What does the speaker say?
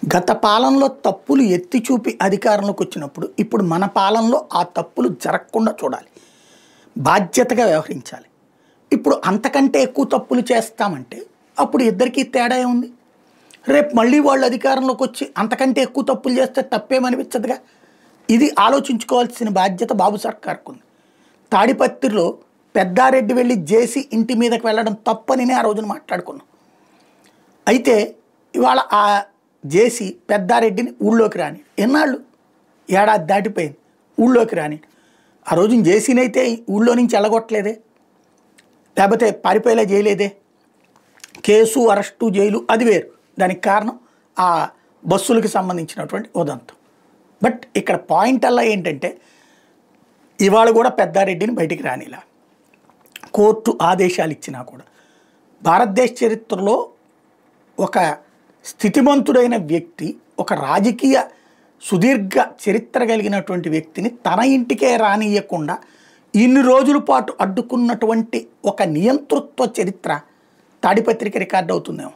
గత పాలనలో తప్పులు ఎత్తి చూపి అధికారంలోకి వచ్చినప్పుడు ఇప్పుడు మన పాలనలో ఆ తప్పులు జరగకుండా చూడాలి. బాధ్యతగా వ్యవహరించాలి. ఇప్పుడు అంతకంటే ఎక్కువ తప్పులు చేస్తామంటే అప్పుడు ఇద్దరికీ తేడా ఏముంది? రేపు మళ్ళీ వాళ్ళు అధికారంలోకి వచ్చి అంతకంటే ఎక్కువ తప్పులు చేస్తే తప్పేమనిపించదుగా. ఇది ఆలోచించుకోవాల్సిన బాధ్యత బాబు సర్కార్కు ఉంది. తాడిపత్రిలో పెద్దారెడ్డి వెళ్ళి జేసీ ఇంటి మీదకి వెళ్ళడం తప్పని ఆ రోజున మాట్లాడుకున్నాం. అయితే ఇవాళ ఆ జేసీ పెద్దారెడ్డిని ఊళ్ళోకి రాని ఎన్నాళ్ళు ఏడాది దాటిపోయింది ఊళ్ళోకి రాని. ఆ రోజున జేసీని అయితే ఊళ్ళో నుంచి వెళ్ళగొట్టలేదే, లేకపోతే పారిపోయేలా చేయలేదే. కేసు, అరెస్టు, జైలు అది వేరు. దానికి కారణం ఆ బస్సులకు సంబంధించినటువంటి ఉదంతం. బట్ ఇక్కడ పాయింట్ అలా ఏంటంటే ఇవాళ కూడా పెద్దారెడ్డిని బయటికి రానిలా కోర్టు ఆదేశాలు ఇచ్చినా కూడా భారతదేశ చరిత్రలో ఒక స్థితిమంతుడైన వ్యక్తి, ఒక రాజకీయ సుదీర్ఘ చరిత్ర కలిగినటువంటి వ్యక్తిని తన ఇంటికే రానియకుండా ఇన్ని రోజుల పాటు అడ్డుకున్నటువంటి ఒక నియంతృత్వ చరిత్ర తాడిపత్రికి రికార్డు అవుతుందేమో.